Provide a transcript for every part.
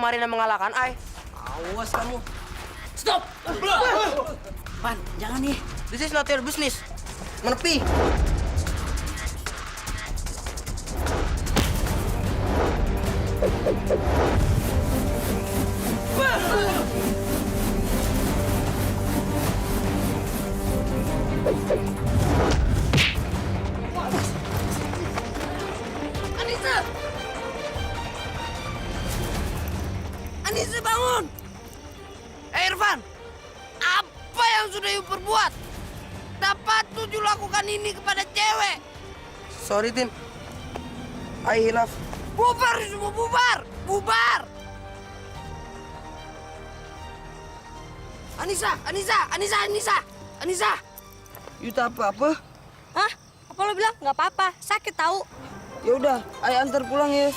kemarin yang mengalahkan Ai. Awas kamu. Stop! Pan, jangan nih. This is not your business. Menepi. Anissa! Anissa bangun! Irfan, apa yang sudah you perbuat? Dapat tujuh lakukan ini kepada cewek. Sorry, Tin. I hilaf. Bubar semua, bubar! Bubar! Anissa! You tak apa-apa? Hah? Apa lo bilang? Nggak apa-apa, sakit tahu. Ya udah, ayo antar pulang ya.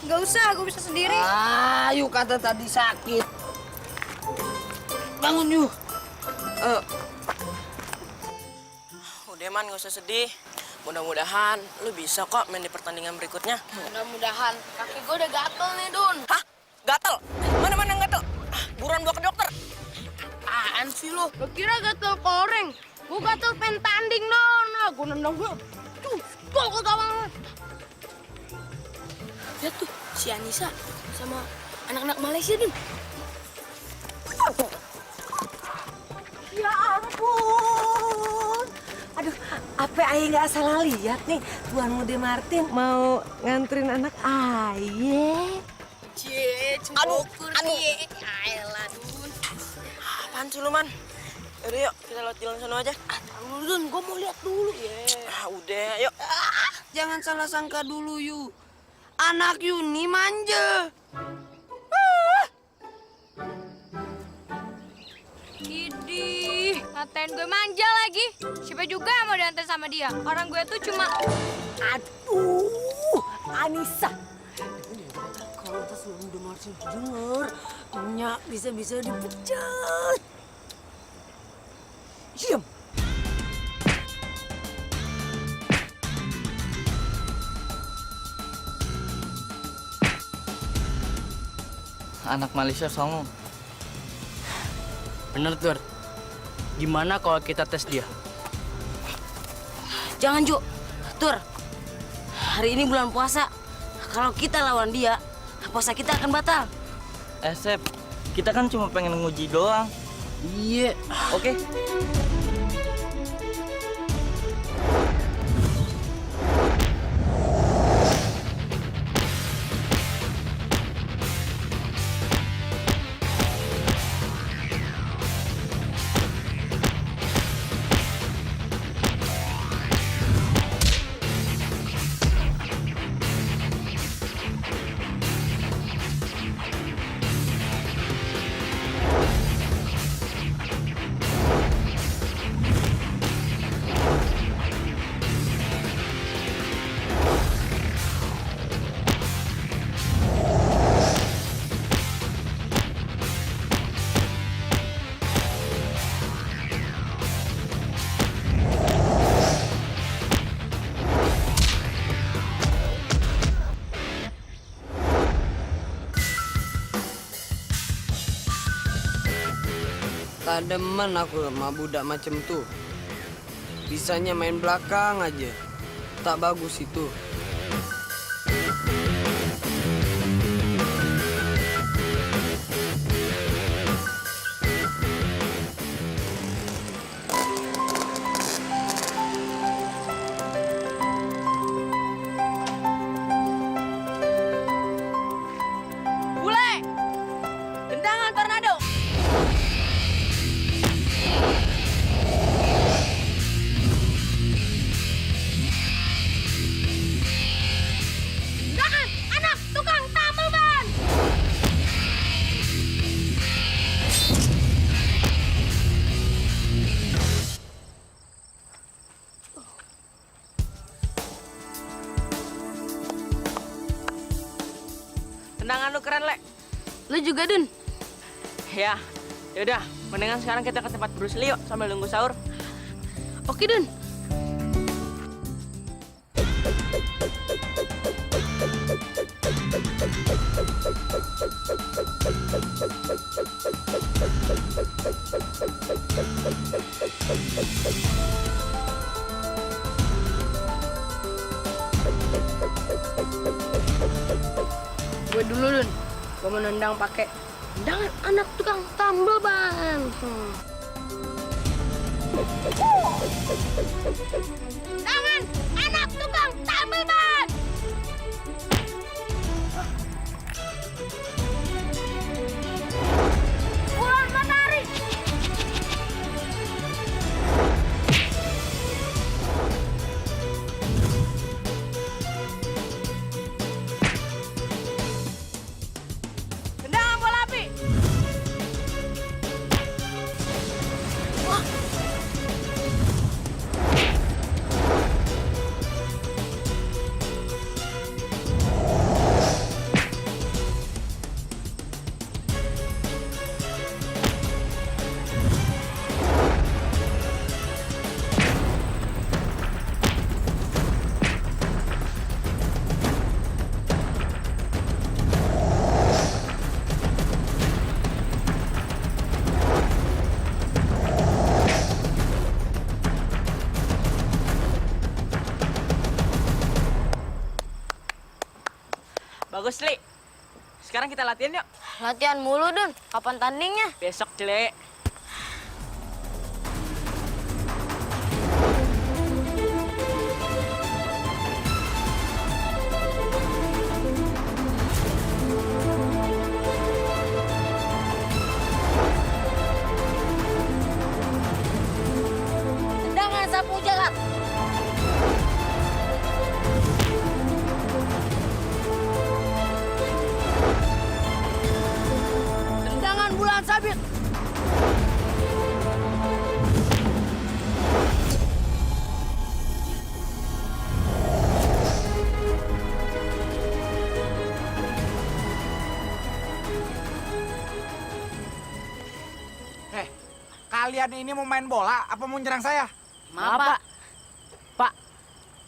Nggak usah, gue bisa sendiri. You kata tadi sakit. Bangun, you. Udah, Man, nggak usah sedih. Mudah-mudahan lu bisa kok main di pertandingan berikutnya. Mudah-mudahan. Kaki gue udah gatel nih, Dun. Hah? Gatel? Mana-mana yang gatel? Buruan bawa ke dokter. Apaan sih lu? Lo kira gatel koreng? Gue gatel pengen tanding, Don. Nah, gue nendang gue. Gol ke gawang. Lihat tuh, si Anissa sama anak-anak Malaysia, Dun. Ya ampun. Aduh, apa Ayah nggak salah lihat nih? Tuan Mude Martin mau nganterin anak Ayah. Cie, cembokur cie. Ayolah, Dun. Apaan sih lu, Man? Yaudah, yuk. Kita lewat jalan sana aja. Tahu, Dun. Gue mau lihat dulu. Udah, yuk. Jangan salah sangka dulu, Yu. Anak Yu nih manja. Idih, ngatain gue manja lagi. Siapa juga yang mau diantar sama dia? Orang gue tuh cuma... Aduh, Anissa. Kalau tas Mude Martin denger, Nyak bisa-bisa dipecat. Diam. Anak Malaysia songong. Bener, Tur. Gimana kalau kita tes dia? Jangan, Ju. Tur, hari ini bulan puasa. Kalau kita lawan dia, puasa kita akan batal. Sep, kita kan cuma pengen nguji doang. Iya. Oke. Tak demen aku sama budak macem tuh. Bisanya main belakang aja. Tak bagus itu. Bule! Tendangan tornado! Tendangan! Anak tukang tambal ban! Tendangan lu keren, Le. Lu juga, Dun. Ya, yaudah. Mendingan sekarang kita ke tempat Bruce Lee yuk, sambil nunggu sahur. Oke, Dun. Gue dulu, Dun. Gue mau nendang pakai tendangan anak tukang tambel, Bang. Tangan anak tukang tambel, Bang. Bulan matahari. Tendangan bola api. Bagus, Li. Sekarang kita latihan yuk. Latihan mulu, Dun. Kapan tandingnya? Besok, Cile. Tendangan sapu jagat. Tendangan bulan sabit. Kalian ini mau main bola apa mau nyerang saya? Maaf, Pak. Pak,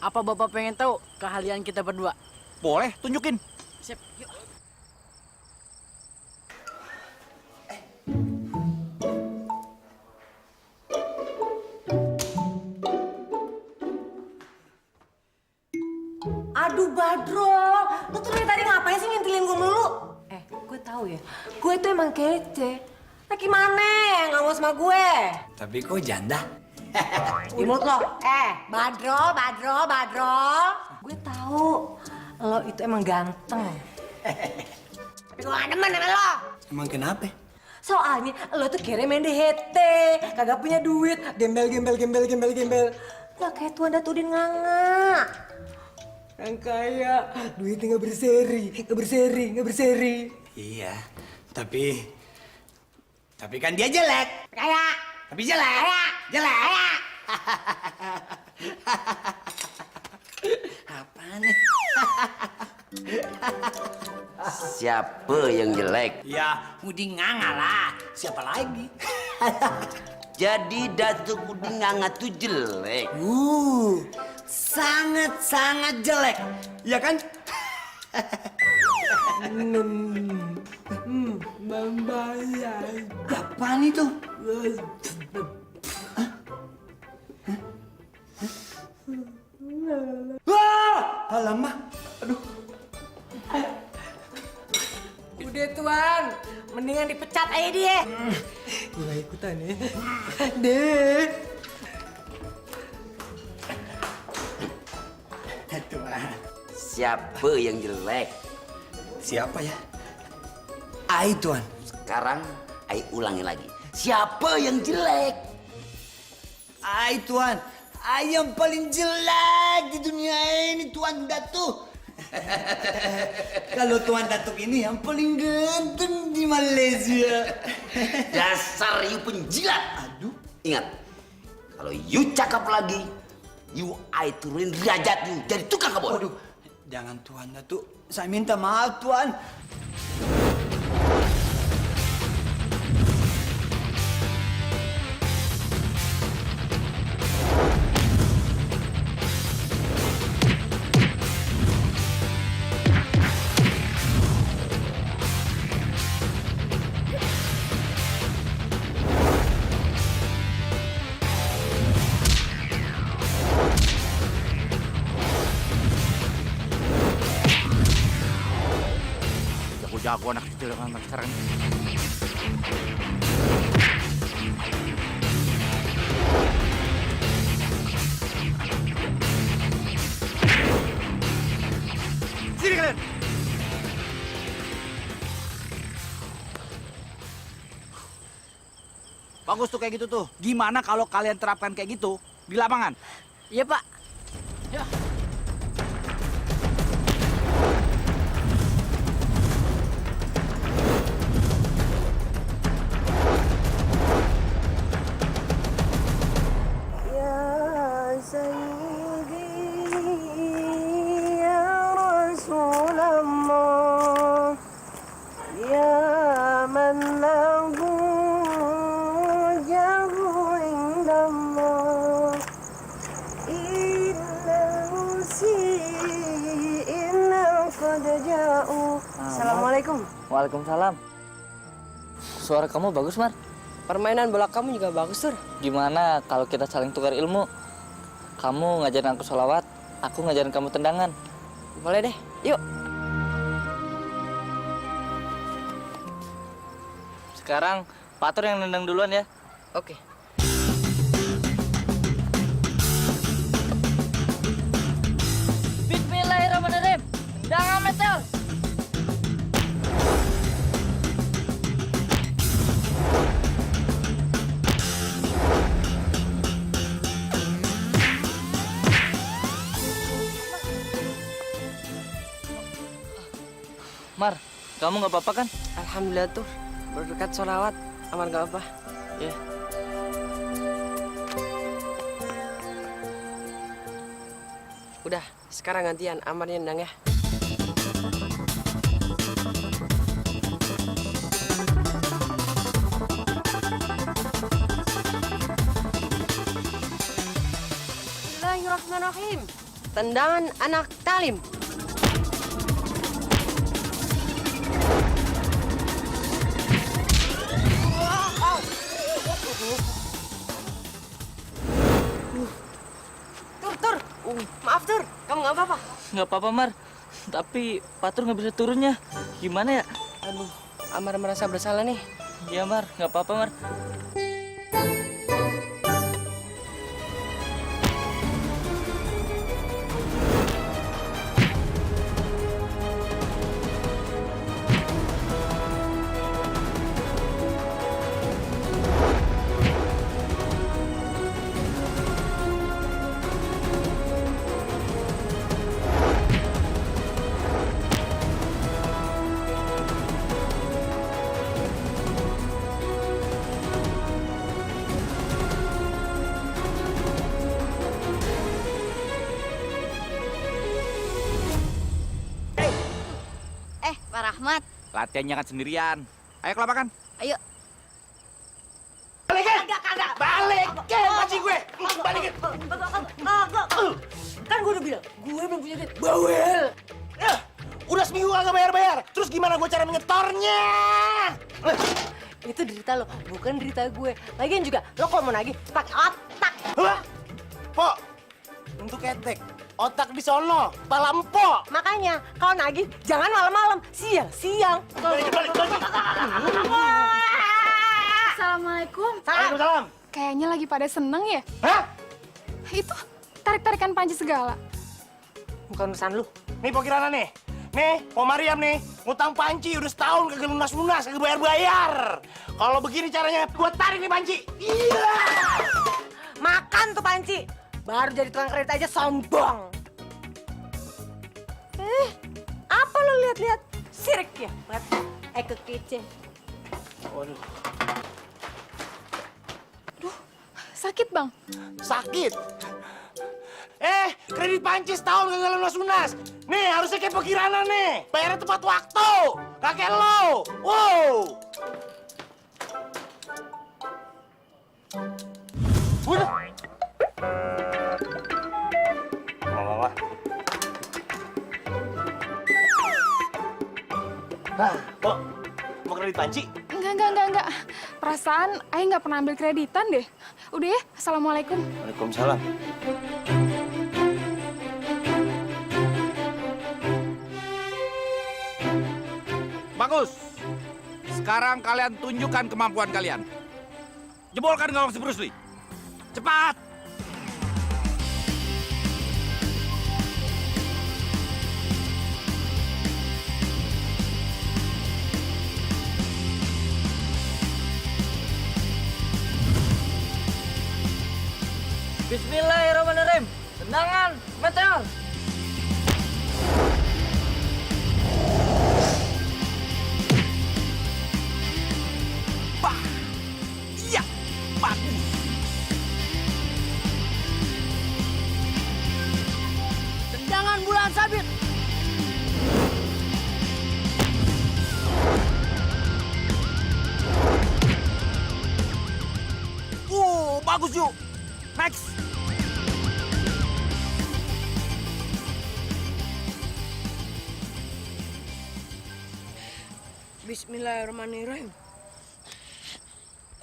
apa Bapak pengen tahu keahlian kita berdua? Boleh, tunjukin. Sip, yuk. Aduh Badro, lu tuh dari tadi ngapain sih ngintilin gue melulu? Gue tahu ya, gue tuh emang kece. Nah gimana, nggak mau sama gue? Tapi kok janda? Imut lo, Badro. Gue tahu, lo itu emang ganteng. Tapi gue gak demen sama lo. Emang kenapa? Soalnya lo tuh kira main DHT, kagak punya duit, gembel. Gak kayak Tuan Datudin Nganga. Yang kaya, duitnya gak berseri. Iya, tapi kan dia jelek. Kayak. Tapi jelek. Jelek. Apaan nih? Siapa yang jelek? Ya, Udin Nganga lah. Siapa lagi? Jadi Datuk Udin Nganga tuh jelek. Sangat jelek. Ya kan? Membayar. Apaan itu? Wah! Alamak. Aduh. Udah Tuan, mendingan dipecat aja dia. Gue gak ikutan ya. Deh. Tuhan. Siapa yang jelek? Siapa ya? Ai, Tuan. Sekarang Ai ulangi lagi. Siapa yang jelek? Ai, Tuan. Ai yang paling jelek di dunia ini, Tuan Datuk. Kalau Tuan Datuk ini yang paling ganteng di Malaysia. Dasar you penjilat. Aduh. Ingat, kalau you cakap lagi, you Ai turunin derajat you jadi tukang kebun. Waduh, jangan Tuan Datuk. Saya minta maaf, Tuan. jago anak kecil anak sekarang. Sini kalian. Bagus tuh kayak gitu tuh. Gimana kalau kalian terapkan kayak gitu di lapangan? Iya, Pak. Ya. Ya Sayyidi ya Rasulullah ya man lahu jahu indallah inna musi'ina qad ja'u. Assalamualaikum. Waalaikumsalam. Suara kamu bagus, Mar. Permainan bola kamu juga bagus, Tur. Gimana kalau kita saling tukar ilmu? Kamu ngajarin aku sholawat, aku ngajarin kamu tendangan. Boleh deh, yuk. Sekarang Patur yang nendang duluan ya. Oke. Bismillahirrahmanirrahim. Tendangan meteor. Mar, kamu nggak apa-apa kan? Alhamdulillah, Tur. Berkat sholawat, aman gak apa. Ya. Udah, sekarang gantian, Amar nendang ya. Bismillahirrahmanirrahim. Tendangan anak talim. Tur. Maaf, Tur. Kamu nggak apa-apa? Nggak apa-apa, Mar. Tapi Patur nggak bisa turunnya. Gimana ya? Aduh, Amar merasa bersalah nih. Ya, Mar. Nggak apa-apa, Mar. Pak Rahmat. Latihan jangan sendirian. Ayo ke lapangan. Ayo. Balikin panci gue. Balikin. Kan gue udah bilang, gue belum punya duit. Bawel! Udah seminggu kagak bayar-bayar. Terus gimana gue cara menyetornya? Itu derita lo, bukan derita gue. Lagian juga, lo kalau mau nagih, pakai otak. Hah? Po, untuk ketek. Otak di sono, pala empok. Makanya, kalau nagih, jangan malam-malam, siang-siang. Balik. Assalamualaikum. Waalaikumsalam. Kayaknya lagi pada seneng ya. Hah? Itu tarik-tarikan panci segala. Bukan urusan lu. Nih Po Kirana nih. Nih, Po Mariam nih. Ngutang panci udah setahun kagak lunas-lunas, kagak bayar-bayar. Kalau begini caranya, gua tarik nih panci. Iya. Makan tuh panci. Baru jadi tukang kredit aja sombong. Apa lo lihat-lihat? Sirik ya? Lihat, kekece. Waduh, Sakit, Bang. sakit. Kredit panci setahun kagak lunas-lunas. Nih, harusnya kayak Po Kirana nih. Bayarnya tepat waktu. Kakek lo. Wow. Udah. Wah. Po, mau kredit panci? Enggak. Perasaan Ayah nggak pernah ambil kreditan deh. Udah ya, Assalamualaikum. Waalaikumsalam. Bagus. Sekarang kalian tunjukkan kemampuan kalian. Jebolkan gawang si Bruce Lee. Cepat! Bismillahirrahmanirrahim. Tendangan, meteor. Iya, bagus. Tendangan bulan sabit. Bagus yuk. Next. Bismillahirrahmanirrahim.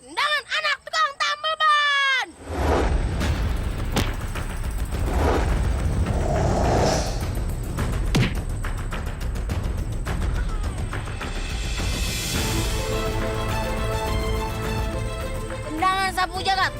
Tendangan anak tukang tambal ban. Tendangan sapu jagat.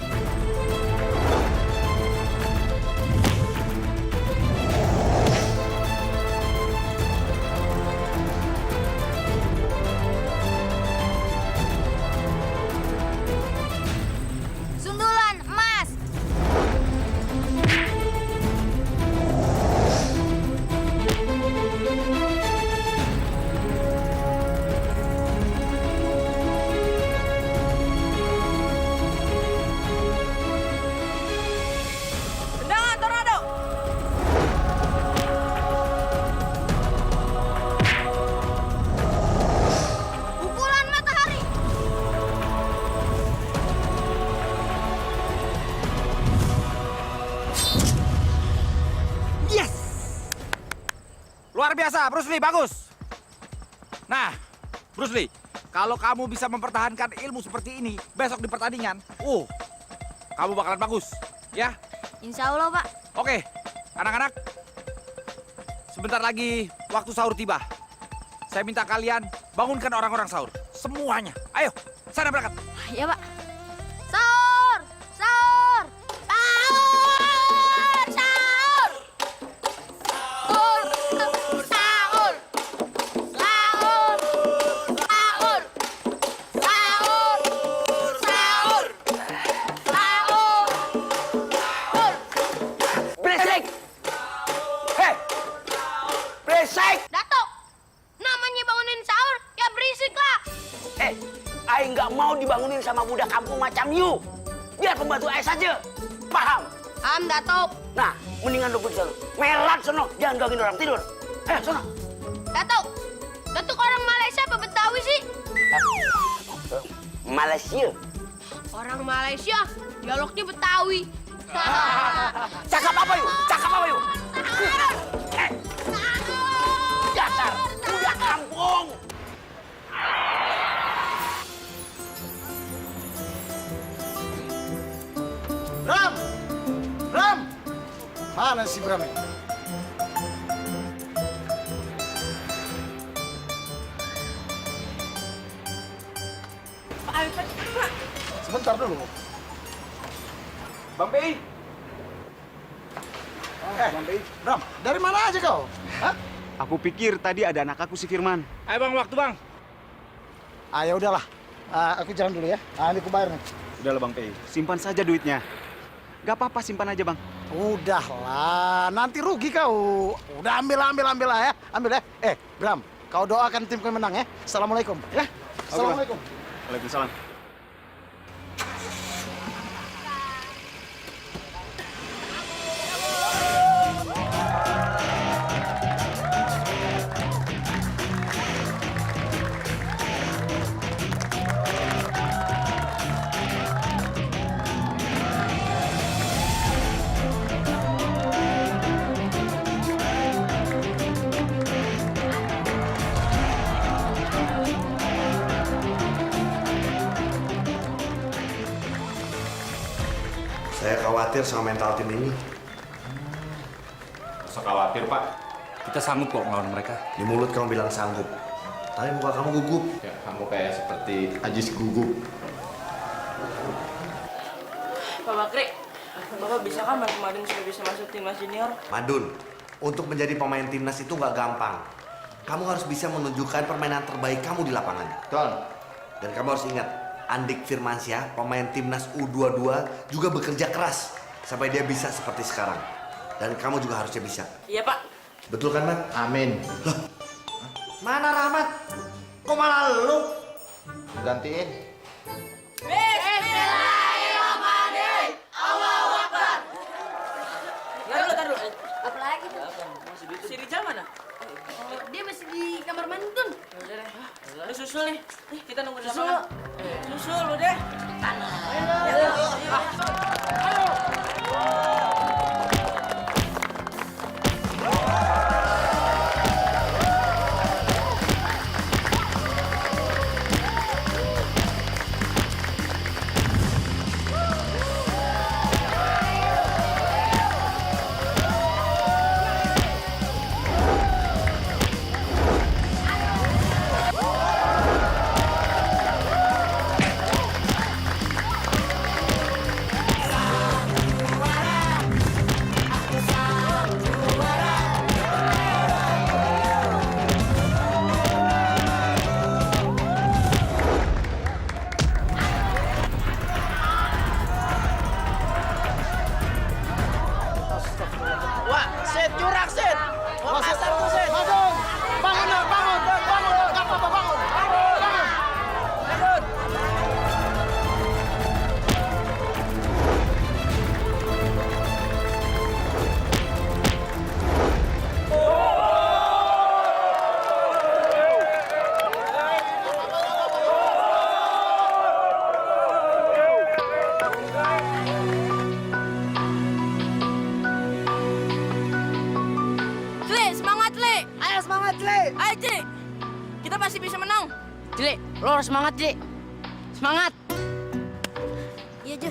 Sundulan emas. Tendangan tornado. Pukulan matahari. Yes! Luar biasa, Bruce Lee, bagus. Nah, Bruce Lee, kalau kamu bisa mempertahankan ilmu seperti ini besok di pertandingan, kamu bakalan bagus, ya? Insya Allah, Pak. Oke, anak-anak, sebentar lagi waktu sahur tiba. Saya minta kalian bangunkan orang-orang sahur, semuanya. Ayo, sana berangkat. Ya, Pak. Sahur! Sahur! Sahur! Sahur! Sahur! Sahur! Sahur! Sahur! Sahur! Sahur! Sahur! Sahur! Beresek! Hei! Beresek! Datuk, namanya bangunin sahur, ya berisik lah. Aing nggak mau dibangunin sama budak kampung macam you. Biar pembantu Aing saja. Paham? Am, Datuk. Nah, mendingan lu pergi sana. Melat sono, jangan gangguin orang tidur. Sono. Datuk, Datuk orang Malaysia apa Betawi sih? Malaysia. Orang Malaysia, dialognya Betawi. Cakap apa yuk? Cakap apa yuk? Dasar budak kampung. Bram! Bram! Mana si Bram ini? Sebentar dulu. Bang Pei. Bang Pei. Bram, dari mana aja kau? Hah? Aku pikir tadi ada anak aku si Firman. Ayo bang, waktu bang. Ya udahlah. Aku jalan dulu ya. Ini aku bayar nih. Udahlah Bang Pei, simpan saja duitnya. Gak apa-apa, simpan aja Bang. Udahlah, nanti rugi kau. Udah ambil lah ya. Ambil ya. Bram, kau doakan tim kau menang ya. Assalamualaikum ya. Assalamualaikum. Waalaikumsalam. Saya khawatir sama mental tim ini. Nggak usah khawatir, Pak. Kita sanggup kok melawan mereka. Di mulut kamu bilang sanggup. tapi muka kamu gugup. Ya, kamu kayak seperti Ajis gugup. Pak Bakri, Bapak bisa kan bantu Madun supaya bisa masuk timnas junior? Madun, untuk menjadi pemain timnas itu nggak gampang. Kamu harus bisa menunjukkan permainan terbaik kamu di lapangan. Betul. Dan kamu harus ingat, Andik Firmansyah, pemain timnas U22 juga bekerja keras sampai dia bisa seperti sekarang. Dan kamu juga harusnya bisa. Iya, Pak. Betul kan, Mat? Amin. Loh, mana Rahmat? Kok malah lu? Gantiin. Tar dulu. Apa lagi tuh? Si Rijal mana? Dia masih di kamar mandi, Tun. Udah deh. Lu susul nih. Kita nunggu di lapangan. Susul lu deh. Wah, Set curang, Set. Wah, pasar tuh, Set. Bangun. Bangun, dong, bangun. Bangun, dong. Gak apa-apa, bangun. Bangun. Cile, semangat, Cile. Ayo semangat, Le. Ayo, Cile. Kita pasti bisa menang. Cile, lo harus semangat, Cile. Semangat. Iya, Jo.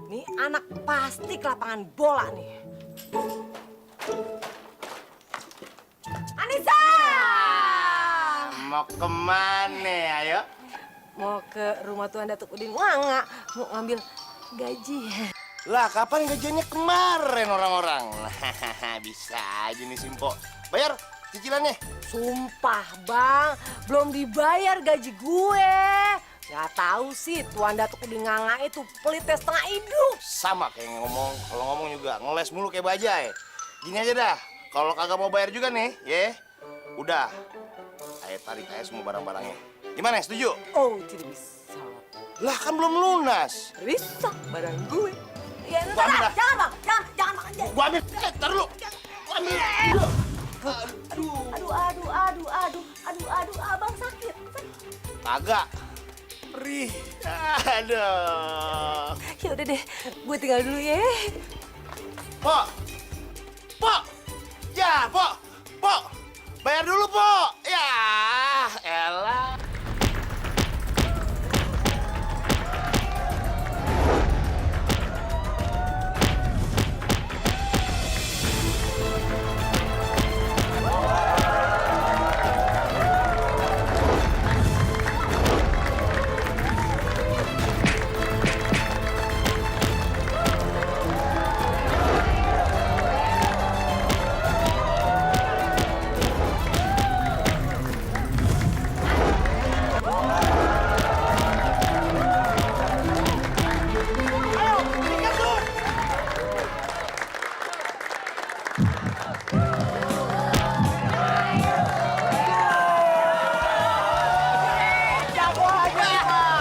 Nih anak pasti ke lapangan bola nih. Anissa! Mau kemana, ayo? Mau ke rumah Tuan Datuk Udin Wanga, mau ngambil gaji. Lah, kapan gajiannya kemarin orang-orang? Bisa aja nih, Simpo. Bayar cicilannya. Sumpah, Bang, belum dibayar gaji gue. Gak tahu sih, Tuan Datuk Udin Wanga itu pelitnya setengah hidup. Sama kayak ngomong, kalau ngomong juga ngeles mulu kayak bajai. Gini aja dah, kalau kagak mau bayar juga nih, ya, udah. Ayo tarik aja semua barang-barangnya. Gimana, setuju? Oh, tidak bisa. Lah, kan belum lunas. Bisa, barang gue. Ya, Gua ambil dah. jangan, Bang, jangan makan dia. Gua ambil, tar dulu. Gua ambil. Aduh, Abang sakit. Kagak. Perih. Aduh. Ya udah deh, gue tinggal dulu ya. Pok. Pok. Ya, Pok. Pok. Bayar dulu, Pok. Ya, elah.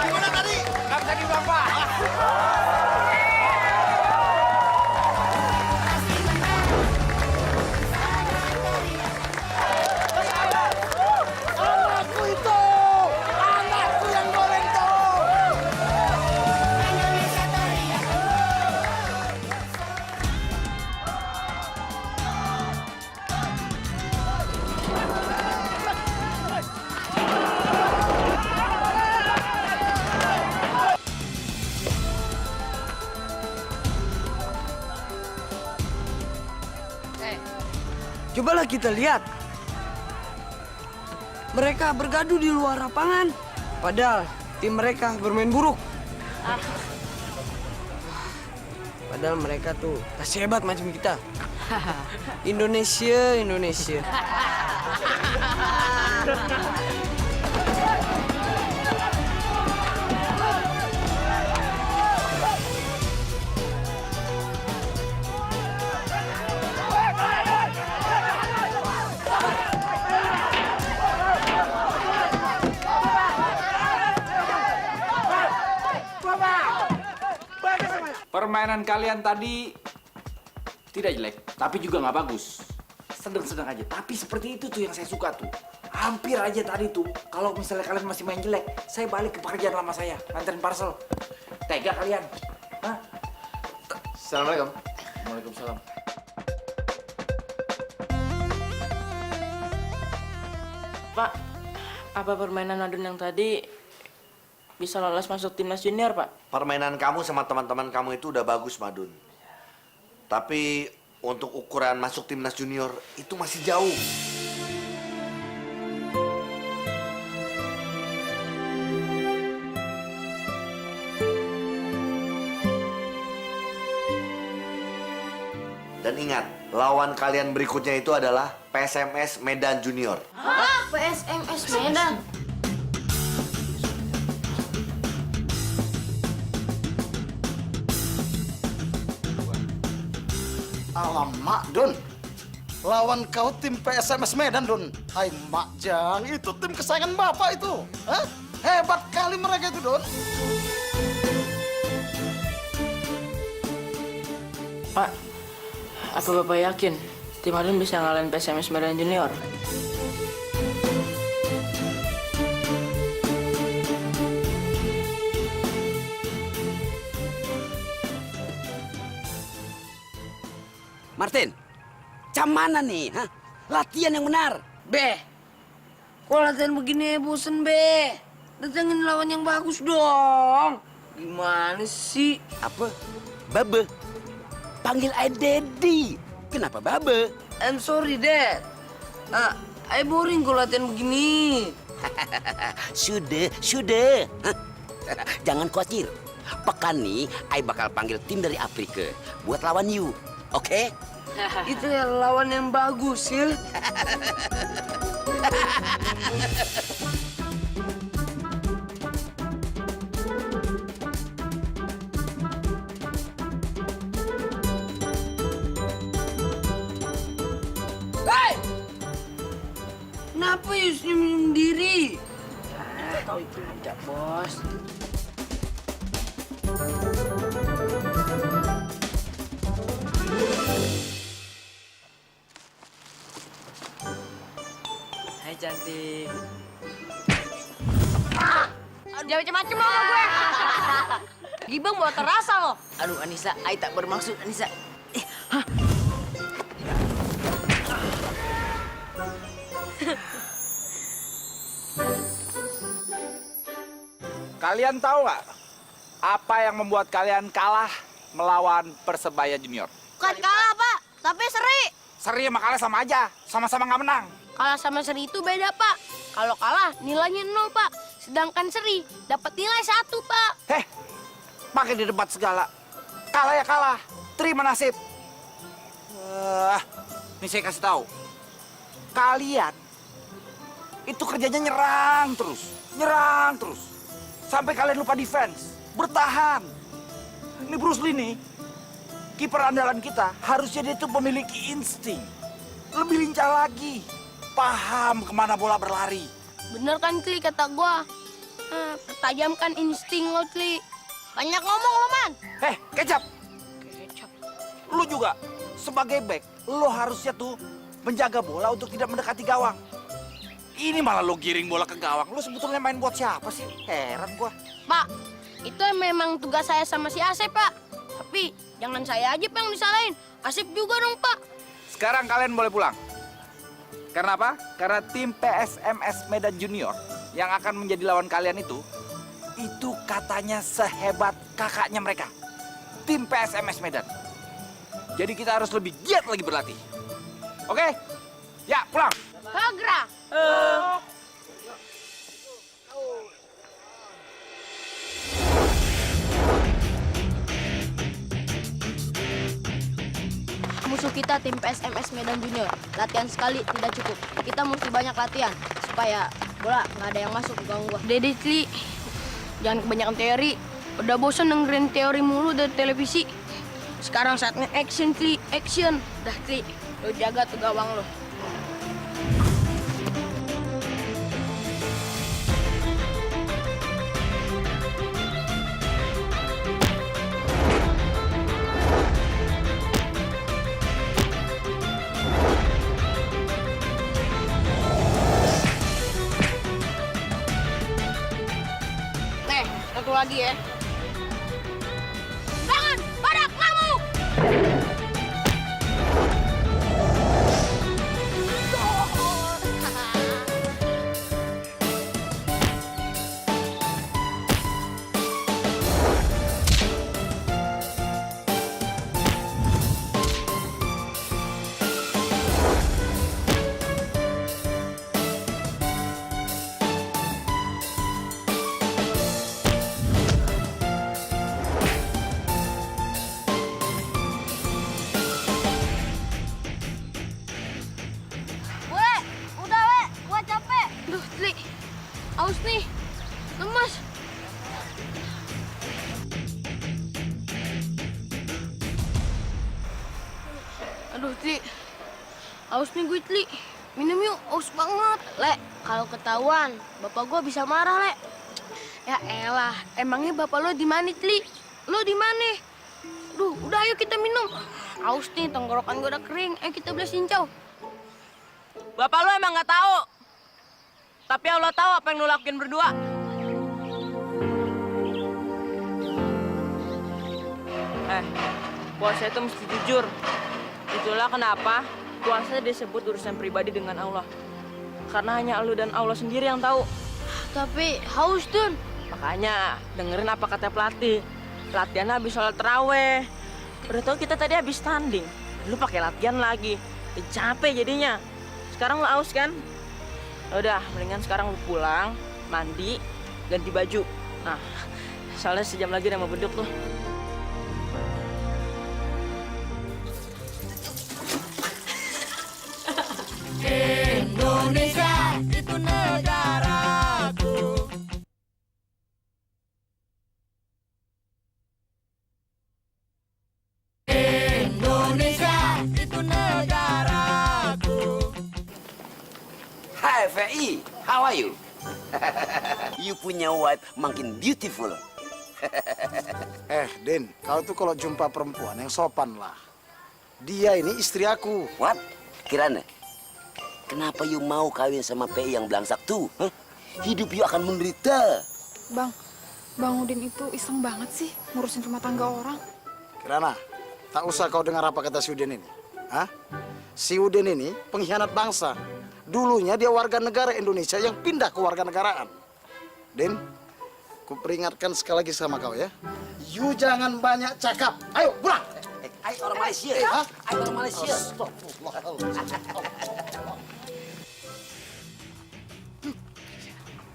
Gimana tadi? Nggak bisa diulang, Pak. Anakku itu! Anakku yang goreng tuh! Cobalah kita lihat. Mereka bergaduh di luar lapangan. Padahal tim mereka bermain buruk. Padahal mereka tuh tak sehebat macam kita. Indonesia, Indonesia. Permainan kalian tadi tidak jelek, tapi juga nggak bagus. Sedang-sedang aja. Tapi seperti itu tuh yang saya suka tuh. Hampir aja tadi tuh, kalau misalnya kalian masih main jelek, saya balik ke pekerjaan lama saya, nganterin parcel. Tega kalian. Hah? Assalamualaikum. Waalaikumsalam. Pak, apa permainan Madun yang tadi bisa lolos masuk timnas junior, Pak? Permainan kamu sama teman-teman kamu itu udah bagus, Madun. Tapi untuk ukuran masuk timnas junior itu masih jauh. Dan ingat, lawan kalian berikutnya itu adalah PSMS Medan Junior. PSMS Medan. Alamak, Don. Lawan kau tim PSMS Medan, Don. Hai, Mak Jang, itu tim kesayangan Bapak itu. Hah? Hebat kali mereka itu, Don. Pak, apa Bapak yakin tim Madun bisa ngalahin PSMS Medan Junior? Martin, cam mana nih? Hah? Latihan yang benar. Be, kok latihan begini bosen, Be? Datengin lawan yang bagus dong. Gimana sih? Apa? Babe. Panggil aja Daddy. Kenapa Babe? I'm sorry, Dad. I boring kalau latihan begini. Sudah. Hah? Jangan khawatir. Pekan nih, I bakal panggil tim dari Afrika buat lawan you. Oke? Itu ya lawan yang bagus, Sil. Hei! Kenapa you senyum diri? Tahu itu aja, Bos. Hai cantik. Jangan macem-macem lo sama gue. Gibang bawa terasa loh. Aduh Anissa, Ai tak bermaksud Anissa. Kalian tahu nggak apa yang membuat kalian kalah melawan Persebaya Junior? Bukan kalah, Pak. Tapi seri. Seri sama kalah sama aja, sama-sama nggak menang. Kalah sama seri itu beda, Pak. Kalau kalah nilainya 0, Pak. Sedangkan seri dapat nilai 1, Pak. Pakai di debat segala. Kalah ya kalah, terima nasib. Nih saya kasih tahu. Kalian itu kerjanya nyerang terus. Sampai kalian lupa defense, bertahan. Ini Bruce Lee nih, kiper andalan kita, harusnya dia tuh memiliki insting. Lebih lincah lagi, paham kemana bola berlari. Bener kan, Kli, kata gua. Pertajamkan insting lo, Kli. Banyak ngomong lo, Man. Kecap. Lu juga sebagai back, lo harusnya tuh menjaga bola untuk tidak mendekati gawang. Ini malah lo giring bola ke gawang. Lo sebetulnya main buat siapa sih? Heran gua. Pak, itu memang tugas saya sama si Asep, Pak. Tapi jangan saya aja Pak yang disalahin. Asep juga dong, Pak. Sekarang kalian boleh pulang. Karena apa? Karena tim PSMS Medan Junior yang akan menjadi lawan kalian itu katanya sehebat kakaknya mereka. Tim PSMS Medan. Jadi kita harus lebih giat lagi berlatih. Oke? Ya, pulang. Hagra. Musuh kita tim PSMS Medan Junior. Latihan sekali tidak cukup. Kita mesti banyak latihan supaya bola nggak ada yang masuk ke gawang gua. Dede, Kli, jangan kebanyakan teori. Udah bosan dengerin teori mulu dari televisi. Sekarang saatnya action, Kli, action. Dah, Kli, lo jaga tuh gawang lo. Satu lagi ya. Bangun, badak ngamuk. Aus nih, lemas. Aduh, Tli. Aus nih gue, Tli. Minum yuk, aus banget. Le, kalau ketahuan, bapak gue bisa marah, Le. Ya elah, emangnya bapak lo di mana, Tli? Lo di mana? Duh, udah ayo kita minum. Aus nih, tenggorokan gue udah kering. Ayo kita belah cincau. Bapak lo emang nggak tahu. Tapi Allah tahu apa yang lo lakuin berdua. Puasa itu mesti jujur. Itulah kenapa puasa disebut urusan pribadi dengan Allah. Karena hanya lu dan Allah sendiri yang tahu. Tapi haus, Dun. Makanya dengerin apa kata pelatih. Latihan habis sholat taraweh. Udah tahu kita tadi habis tanding. Lu pakai latihan lagi. Capek jadinya. Sekarang lu haus kan? Udah, mendingan sekarang lu pulang, mandi, ganti baju. Nah, soalnya sejam lagi udah mau beduk tuh. Indonesia itu negaraku. Indonesia itu negaraku. Hai VI, how are you? You punya wife makin beautiful. Din, kau tuh kalau jumpa perempuan yang sopan lah. Dia ini istri aku. What? Kirana? Kenapa you mau kawin sama PI yang belangsak tuh? Huh? Hidup you akan menderita. Bang, Bang Udin itu iseng banget sih ngurusin rumah tangga orang. Kirana, tak usah kau dengar apa kata si Udin ini. Hah? Si Udin ini pengkhianat bangsa. Dulunya dia warga negara Indonesia yang pindah ke warga negaraan. Din, ku peringatkan sekali lagi sama kau ya. You jangan banyak cakap. Ayo, pulang. Ayo orang Malaysia. Hah? Ayo orang Malaysia.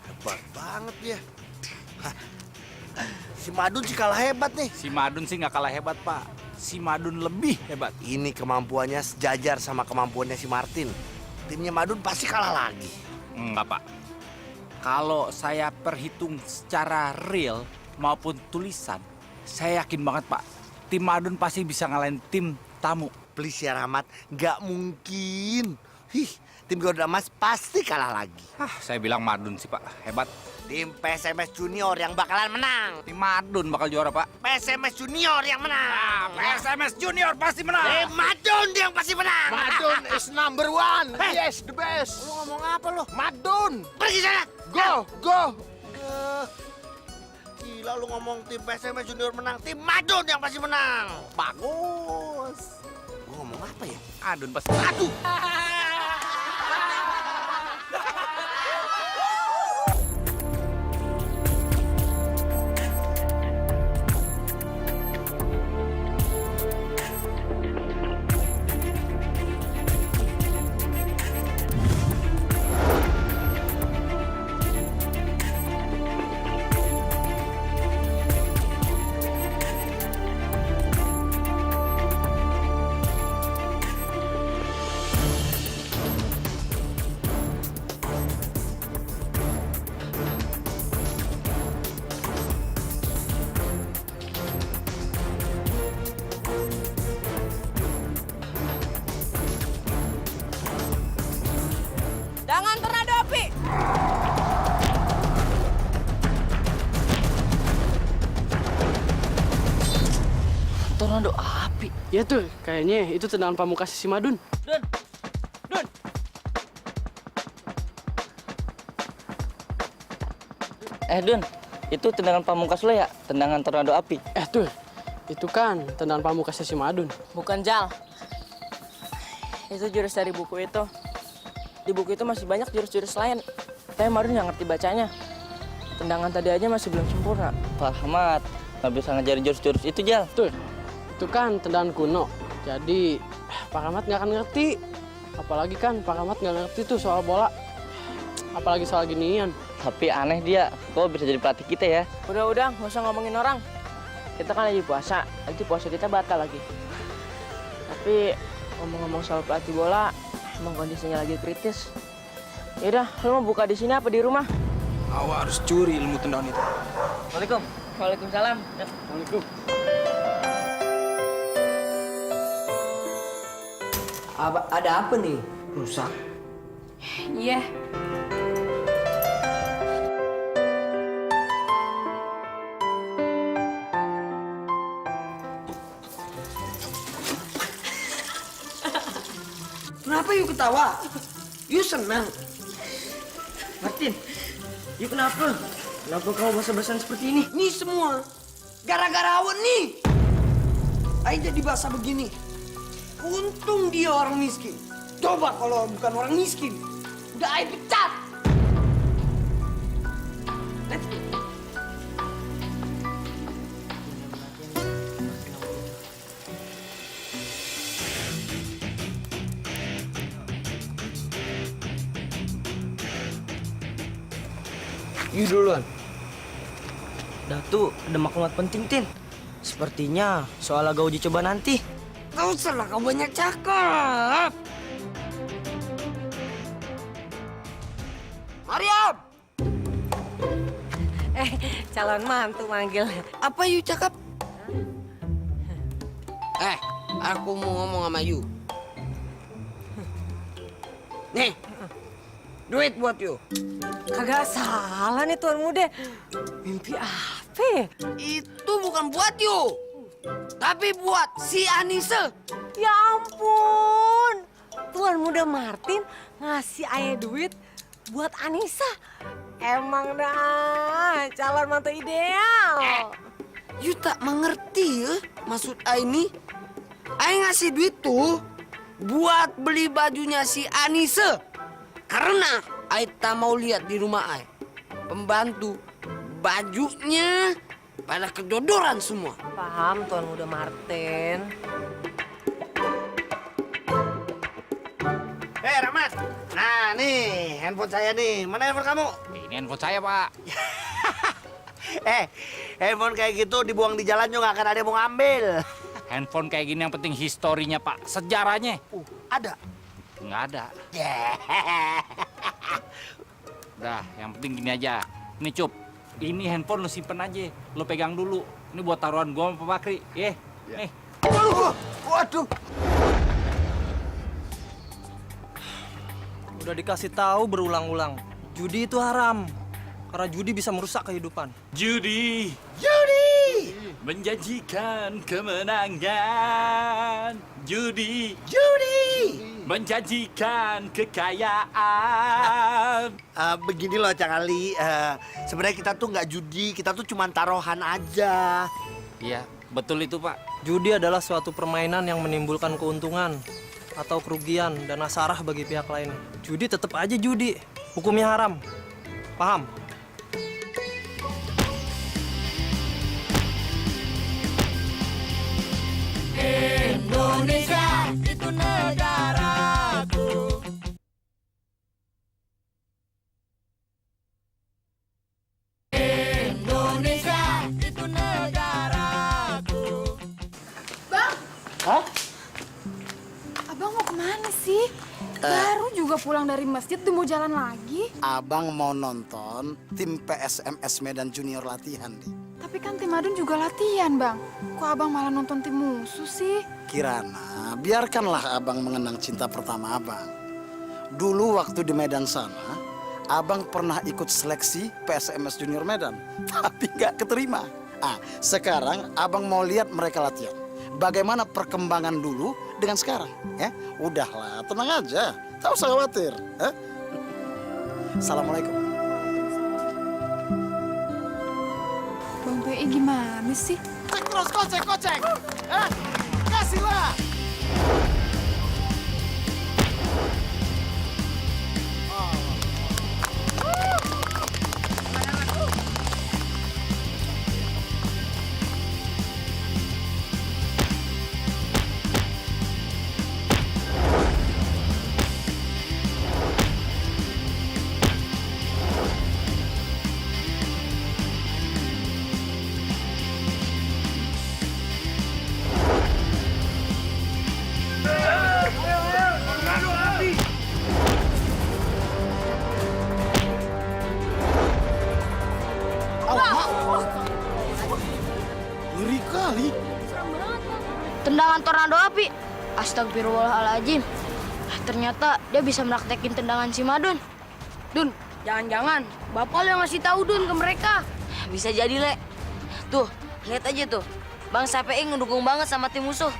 Hebat banget dia. Si Madun sih kalah hebat nih. Si Madun sih nggak kalah hebat, Pak. Si Madun lebih hebat. Ini kemampuannya sejajar sama kemampuannya si Martin. Timnya Madun pasti kalah lagi. Enggak, Pak. Kalau saya perhitung secara real maupun tulisan, saya yakin banget, Pak. Tim Madun pasti bisa ngalahin tim tamu. Please ya Rahmat, nggak mungkin. Tim Garuda Emas pasti kalah lagi. Saya bilang Madun sih, Pak. Hebat. Tim PSMS Junior yang bakalan menang. Tim Madun bakal juara, Pak. PSMS Junior yang menang. PSMS Junior pasti menang. Tim Madun yang pasti menang. Madun is number one. Yes, the best. Lu ngomong apa lu? Madun. Pergi sana. Go. Gila lu ngomong tim PSMS Junior menang. Tim Madun yang pasti menang. Bagus. Gua ngomong apa ya? Adun pasti menang. Aduh. Jangan tornado api. Tornado api. Ya tuh, kayaknya itu tendangan pamungkas si Madun. Dun. Dun, itu tendangan pamungkas lo ya? Tendangan tornado api. Tuh, itu kan tendangan pamungkas si Madun. Bukan Jal. Itu jurus dari buku itu. Di buku itu masih banyak jurus-jurus lain. Tapi Madun nggak ngerti bacanya. Tendangan tadi aja masih belum sempurna. Pak Ahmad, nggak bisa ngajarin jurus-jurus itu, Jal. Tuh, itu kan tendangan kuno. Jadi, Pak Ahmad nggak akan ngerti. Apalagi kan Pak Ahmad nggak ngerti tuh soal bola. Apalagi soal ginian. Tapi aneh dia, kok bisa jadi pelatih kita ya? Udah, nggak usah ngomongin orang. Kita kan lagi puasa, nanti puasa kita batal lagi. Tapi ngomong-ngomong soal pelatih bola, emang kondisinya lagi kritis. Yaudah, lu mau buka di sini apa di rumah? Awak harus curi ilmu tendangan itu. Waalaikum. Waalaikumsalam. Ya. Waalaikum. Ada apa nih? Rusak. Iya. Kenapa yuk ketawa? Yuk senang. Martin, yuk kenapa? Kenapa kau basah-basahan seperti ini? Nih semua, gara-gara Awan nih. Ayo jadi basah begini. Untung dia orang miskin. Coba kalau bukan orang miskin, udah Ayo pecat. Yuk duluan. Datu, ada maklumat penting, Tin. Sepertinya soal laga uji coba nanti. Gak usah lah, kau banyak cakap. Mariam! Calon mantu manggil. Apa yuk cakap? Aku mau ngomong sama Yu. Nih, duit buat Yu. Kagak salah nih Tuan Muda. Mimpi apa? Itu bukan buat Yu, tapi buat si Anise. Ya ampun, Tuan Muda Martin ngasih ayah duit buat Anissa. Emang dah calon mantu ideal. You tak mengerti ya maksud Ai ini? Ai ngasih duit tuh buat beli bajunya si Anise. Karena Ai tak mau lihat di rumah Ai. Pembantu bajunya pada kedodoran semua. Paham Tuan Muda Martin. Rahmat. Nah, nih handphone saya nih. Mana handphone kamu? Ini handphone saya, Pak. Handphone kayak gitu dibuang di jalan juga nggak akan ada yang mau ngambil. Handphone kayak gini yang penting historinya, Pak. Sejarahnya. Ada. Nggak ada. Udah, yang penting gini aja. Ini Cup, ini handphone lu simpen aja. Lu pegang dulu. Ini buat taruhan gua sama Pak Bakri. Nih. Waduh. Udah dikasih tahu berulang-ulang. Judi itu haram. Karena judi bisa merusak kehidupan. Judi menjanjikan kemenangan. Judi menjanjikan kekayaan. Begini loh Cang Ali, sebenarnya kita tuh nggak judi, kita tuh cuma taruhan aja. Iya, betul itu, Pak. Judi adalah suatu permainan yang menimbulkan keuntungan atau kerugian dan nasarah bagi pihak lain. Judi tetap aja judi, hukumnya haram. Paham? Indonesia itu negaraku. Indonesia itu negaraku. Bang, Hah? abang mau kemana sih? Baru juga pulang dari masjid tuh mau jalan lagi. Abang mau nonton tim PSMS Medan Junior latihan nih. Tapi kan tim Madun juga latihan, Bang. Kok abang malah nonton tim musuh sih? Kirana, biarkanlah abang mengenang cinta pertama abang. Dulu waktu di Medan sana, abang pernah ikut seleksi PSMS Junior Medan, tapi nggak keterima. Sekarang abang mau lihat mereka latihan. Bagaimana perkembangan dulu dengan sekarang? Ya, udahlah, tenang aja, tak usah khawatir. Assalamualaikum. Bang PI gimana sih? Terus kocek. Kasihlah. Ngeri kali. Tendangan tornado api. Astagfirullahaladzim. Ternyata dia bisa meraktekin tendangan si Madun. Dun, jangan-jangan bapak lo yang ngasih tahu Dun ke mereka. Bisa jadi, Le. Tuh, lihat aja tuh. Bang Sapei ngedukung banget sama tim musuh.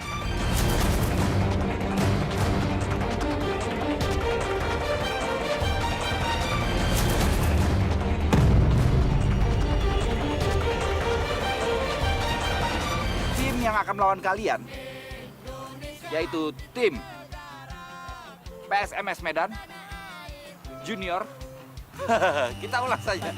Tim yang akan melawan kalian yaitu tim PSMS Medan Junior. Kita ulang saja.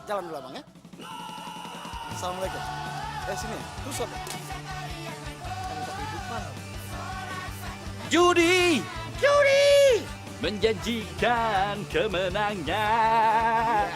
Jalan dulu abang ya. Assalamualaikum. Sini, terus apa? Judi menjanjikan kemenangan.